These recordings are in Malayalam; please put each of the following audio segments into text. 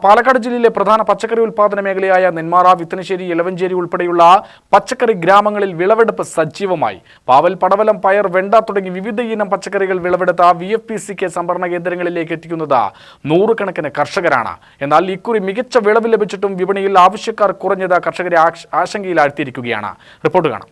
പാലക്കാട് ജില്ലയിലെ പ്രധാന പച്ചക്കറി ഉൽപാദന മേഖലയായ നെന്മാറ, വിത്തനശ്ശേരി, എലവഞ്ചേരി ഉൾപ്പെടെയുള്ള പച്ചക്കറി ഗ്രാമങ്ങളിൽ വിളവെടുപ്പ് സജീവമായി. പാവൽ, പടവലം, പയർ, വെണ്ട തുടങ്ങി വിവിധ ഇനം പച്ചക്കറികൾ വിളവെടുത്ത VFPCK സംഭരണ കേന്ദ്രങ്ങളിലേക്ക് എത്തിക്കുന്നത് നൂറുകണക്കിന് കർഷകരാണ്. എന്നാൽ ഇക്കുറി മികച്ച വിളവ് ലഭിച്ചിട്ടും വിപണിയിൽ ആവശ്യക്കാർ കുറഞ്ഞത് കർഷകരെ ആശങ്കയിലാഴ്ത്തിയിരിക്കുകയാണ്. റിപ്പോർട്ട് കാണാം.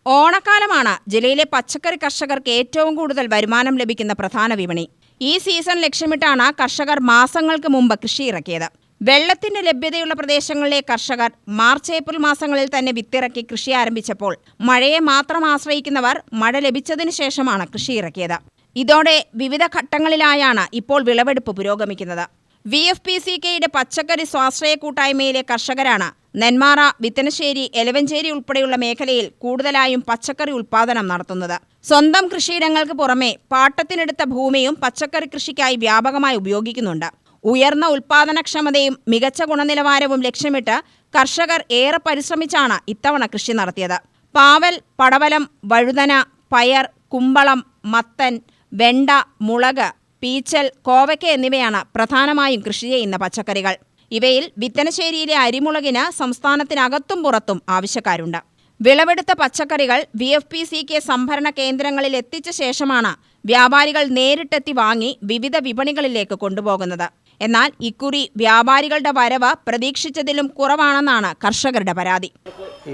ഓണക്കാലമാണ് ജില്ലയിലെ പച്ചക്കറി കർഷകർക്ക് ഏറ്റവും കൂടുതൽ വരുമാനം ലഭിക്കുന്ന പ്രധാന വിപണി. ഈ സീസൺ ലക്ഷ്യമിട്ടാണ് കർഷകർ മാസങ്ങൾക്ക് മുമ്പ് കൃഷി ഇറക്കിയത്. വെള്ളത്തിന്റെ ലഭ്യതയുള്ള പ്രദേശങ്ങളിലെ കർഷകർ മാർച്ച്, ഏപ്രിൽ മാസങ്ങളിൽ തന്നെ വിത്തിറക്കി കൃഷി ആരംഭിച്ചപ്പോൾ മഴയെ മാത്രം ആശ്രയിക്കുന്നവർ മഴ ലഭിച്ചതിന് ശേഷമാണ് കൃഷി ഇറക്കിയത്. ഇതോടെ വിവിധ ഘട്ടങ്ങളിലായാണ് ഇപ്പോൾ വിളവെടുപ്പ് പുരോഗമിക്കുന്നത്. VFPCKയുടെ പച്ചക്കറി സ്വാശ്രയ കൂട്ടായ്മയിലെ കർഷകരാണ് നെന്മാറ, വിത്തനശ്ശേരി, എലവഞ്ചേരി ഉൾപ്പെടെയുള്ള മേഖലയിൽ കൂടുതലായും പച്ചക്കറി ഉൽപാദനം നടത്തുന്നത്. സ്വന്തം കൃഷിയിടങ്ങൾക്ക് പുറമെ പാട്ടത്തിനെടുത്ത ഭൂമിയും പച്ചക്കറി കൃഷിക്കായി വ്യാപകമായി ഉപയോഗിക്കുന്നുണ്ട്. ഉയർന്ന ഉൽപാദനക്ഷമതയും മികച്ച ഗുണനിലവാരവും ലക്ഷ്യമിട്ട് കർഷകർ ഏറെ പരിശ്രമിച്ചാണ് ഇത്തവണ കൃഷി നടത്തിയത്. പാവൽ, പടവലം, വഴുതന, പയർ, കുമ്പളം, മത്തൻ, വെണ്ട, മുളക്, പീച്ചൽ, കോവയ്ക്ക എന്നിവയാണ് പ്രധാനമായും കൃഷി ചെയ്യുന്ന പച്ചക്കറികൾ. ഇവയിൽ വിത്തനശ്ശേരിയിലെ അരിമുളകിന് സംസ്ഥാനത്തിനകത്തും പുറത്തും ആവശ്യക്കാരുണ്ട്. വിളവെടുത്ത പച്ചക്കറികൾ VFPCK സംഭരണ കേന്ദ്രങ്ങളിൽ എത്തിച്ച ശേഷമാണ് വ്യാപാരികൾ നേരിട്ടെത്തി വാങ്ങി വിവിധ വിപണികളിലേക്ക് കൊണ്ടുപോകുന്നത്. എന്നാൽ ഇക്കുറി വ്യാപാരികളുടെ വരവ് പ്രതീക്ഷിച്ചതിലും കുറവാണെന്നാണ് കർഷകരുടെ പരാതി.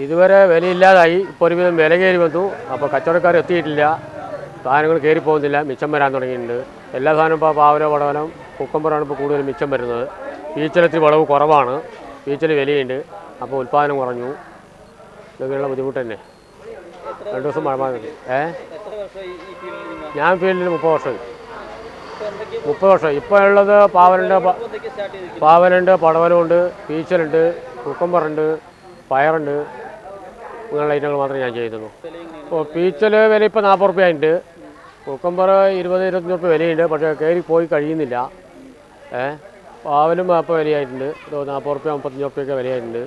ഇതുവരെ വിലയില്ലാതായി, ഇപ്പോൾ ഒരുവിധം വില കയറി വന്നു. അപ്പോൾ കച്ചവടക്കാർ എത്തിയിട്ടില്ല, സാധനങ്ങൾ കയറി പോകുന്നില്ല, മിച്ചം വരാൻ തുടങ്ങിയിട്ടുണ്ട്. എല്ലാ സാധനവും ഇപ്പോൾ പാവല, പടവലം, കുക്കമ്പറാണ് ഇപ്പോൾ കൂടുതൽ മിച്ചം വരുന്നത്. പീച്ചലത്തിൽ വിളവ് കുറവാണ്, പീച്ചൽ വിലയുണ്ട്, അപ്പോൾ ഉൽപ്പാദനം കുറഞ്ഞു. ഇതൊക്കെയുള്ള ബുദ്ധിമുട്ട് തന്നെ. 2 ദിവസം മഴ മതി. ഞാൻ ഫീൽഡിൽ 30 വർഷമായി. 30 വർഷം. ഇപ്പോൾ ഉള്ളത് പാവലുണ്ട്, പടവലമുണ്ട്, പീച്ചലുണ്ട്, കുക്കമ്പറുണ്ട്, പയറുണ്ട്. ഇങ്ങനെയുള്ള ഐറ്റങ്ങൾ മാത്രമേ ഞാൻ ചെയ്യുന്നുള്ളൂ. ഇപ്പോൾ പീച്ചൽ വില ഇപ്പോൾ 40 റുപ്യ ഉണ്ട്, കുക്കമ്പർ 20-25 റുപ്യ വിലയുണ്ട്. പക്ഷേ കയറി പോയി കഴിയുന്നില്ല. പാവലും അപ്പോൾ വിലയായിട്ടുണ്ട്, 40 റുപ്യ 35 റുപ്യൊക്കെ വിലയായിട്ടുണ്ട്.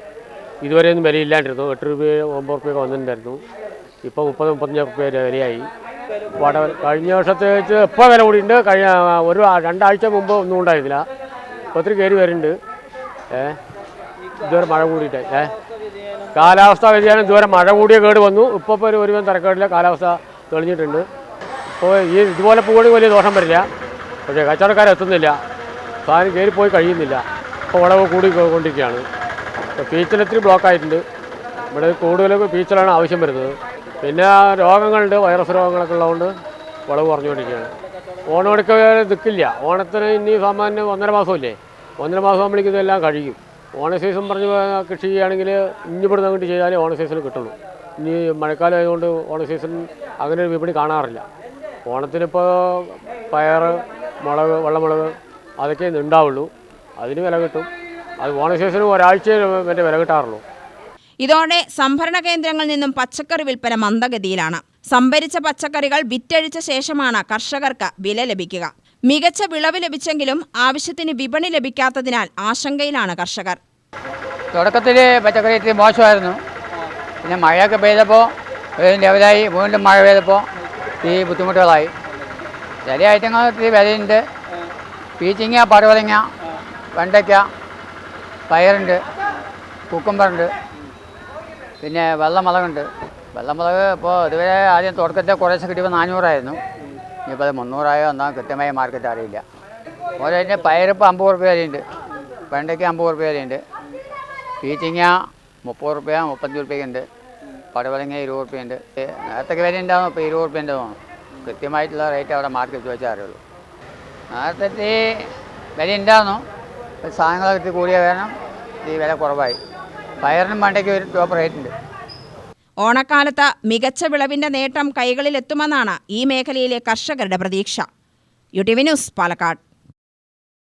ഇതുവരെയൊന്നും വിലയില്ലാണ്ടിരുന്നു. 8 രൂപ 9 റുപ്യൊക്കെ വന്നിട്ടുണ്ടായിരുന്നു. ഇപ്പോൾ 30-35 റുപ്യ വിലയായി. പടവൽ കഴിഞ്ഞ വർഷത്തെ വെച്ച് ഇപ്പോൾ വില കൂടിയിട്ടുണ്ട്. കഴിഞ്ഞ 2 ആഴ്ച മുമ്പ് ഒന്നും ഉണ്ടായിരുന്നില്ല. ഇപ്പോൾ ഒത്തിരി കയറി വരുന്നുണ്ട്. ഇതുവരെ മഴ കൂടിയിട്ട് കാലാവസ്ഥ വ്യതിയാനം ഇതുവരെ മഴ കൂടിയ കേട് വന്നു. ഇപ്പോൾ ഒരുവിധം തരക്കേടില്ല, കാലാവസ്ഥ തെളിഞ്ഞിട്ടുണ്ട്. ഇപ്പോൾ ഇതുപോലെ പോവുകയാണെങ്കിൽ വലിയ ദോഷം വരില്ല. പക്ഷേ കച്ചവടക്കാരെത്തുന്നില്ല, സാധനം കയറിപ്പോയി കഴിയുന്നില്ല. ഇപ്പോൾ വിളവ് കൂടിക്കൊണ്ടിരിക്കുകയാണ്. ഇപ്പോൾ പീച്ചലത്തിൽ ബ്ലോക്കായിട്ടുണ്ട്. ഇവിടെ കൂടുതലും പീച്ചലാണ് ആവശ്യം വരുന്നത്. പിന്നെ രോഗങ്ങളുണ്ട്, വൈറസ് രോഗങ്ങളൊക്കെ ഉള്ളതുകൊണ്ട് വിളവ് കുറഞ്ഞുകൊണ്ടിരിക്കുകയാണ്. ഓണമെടുക്ക നിൽക്കില്ല. ഓണത്തിന് ഇനി സാമാന്യം 1.5 മാസമില്ലേ, 1.5 മാസം ആകുമ്പോഴേക്കും ഇതെല്ലാം കഴിയും. ഓണ സീസൺ പറഞ്ഞ് കൃഷി ചെയ്യുകയാണെങ്കിൽ ഇഞ്ഞിപ്പെടുന്ന അങ്ങോട്ട് ചെയ്താലേ ഓണ സീസണിൽ കിട്ടുള്ളൂ. ഇനി മഴക്കാലം ആയതുകൊണ്ട് ഓണ സീസൺ അങ്ങനെ ഒരു വിപണി കാണാറില്ല. ഓണത്തിനിപ്പോൾ പയർ, മുളക്, വെള്ളമുളക് അതൊക്കെ ഉണ്ടാവുള്ളൂ. അതിന് വില കിട്ടും. അത് ഓണ സീസണിൽ ഒരാഴ്ച മറ്റേ വില കിട്ടാറുള്ളൂ. ഇതോടെ സംഭരണ കേന്ദ്രങ്ങളിൽ നിന്നും പച്ചക്കറി വിൽപ്പന മന്ദഗതിയിലാണ്. സംഭരിച്ച പച്ചക്കറികൾ വിറ്റഴിച്ച ശേഷമാണ് കർഷകർക്ക് വില ലഭിക്കുക. മികച്ച വിളവ് ലഭിച്ചെങ്കിലും ആവശ്യത്തിന് വിപണി ലഭിക്കാത്തതിനാൽ ആശങ്കയിലാണ് കർഷകർ. തുടക്കത്തിൽ പച്ചക്കറി ഇത്തിരി മോശമായിരുന്നു. പിന്നെ മഴയൊക്കെ പെയ്തപ്പോൾ ലെവലായി, വീണ്ടും മഴ പെയ്തപ്പോൾ ഈ ബുദ്ധിമുട്ടുകളായി. ചില ഐറ്റങ്ങൾ ഇത്തിരി വിലയുണ്ട്. പീച്ചിങ്ങ, പടവലങ്ങ, വെണ്ടയ്ക്ക, പയറുണ്ട്, കുക്കുമ്പറുണ്ട്, പിന്നെ വെള്ളമുളകുണ്ട്. വെള്ളമുളക് ഇപ്പോൾ ഇതുവരെ ആദ്യം തുടക്കത്തിൽ കുറേശ്ശെ കിട്ടിയപ്പോൾ 400 ഇനിയിപ്പോൾ അത് 300 എന്നാൽ കൃത്യമായ മാർക്കറ്റ് അറിയില്ല. ഓരോ പയറിപ്പോൾ 50 റുപ്യ വിലയുണ്ട്, വെണ്ടയ്ക്ക് 50 റുപ്യ വിലയുണ്ട്, പീച്ചിങ്ങ 30 റുപ്യ 35 റുപ്യക്കുണ്ട്, പടവലങ്ങ 20 റുപ്യുണ്ട്. നേരത്തെ വില ഉണ്ടാവും, ഇപ്പോൾ 20 റുപ്യൻ്റെ തോന്നും. കൃത്യമായിട്ടുള്ള റേറ്റ് അവിടെ മാർക്കറ്റ് വെച്ചാൽ അറിയുള്ളൂ. നേരത്തെ വില ഉണ്ടായിരുന്നു, സാധനങ്ങളൊക്കെ കൂടിയ കാരണം ഈ വില കുറവായി. പയറിനും വെണ്ടയ്ക്ക് ഒരു ടോപ്പ് റേറ്റ് ഉണ്ട്. ഓണക്കാലത്ത് മികച്ച വിളവിന്റെ നേട്ടം കൈകളിലെത്തുമെന്നാണ് ഈ മേഖലയിലെ കർഷകരുടെ പ്രതീക്ഷ. UTV news, Palakkad.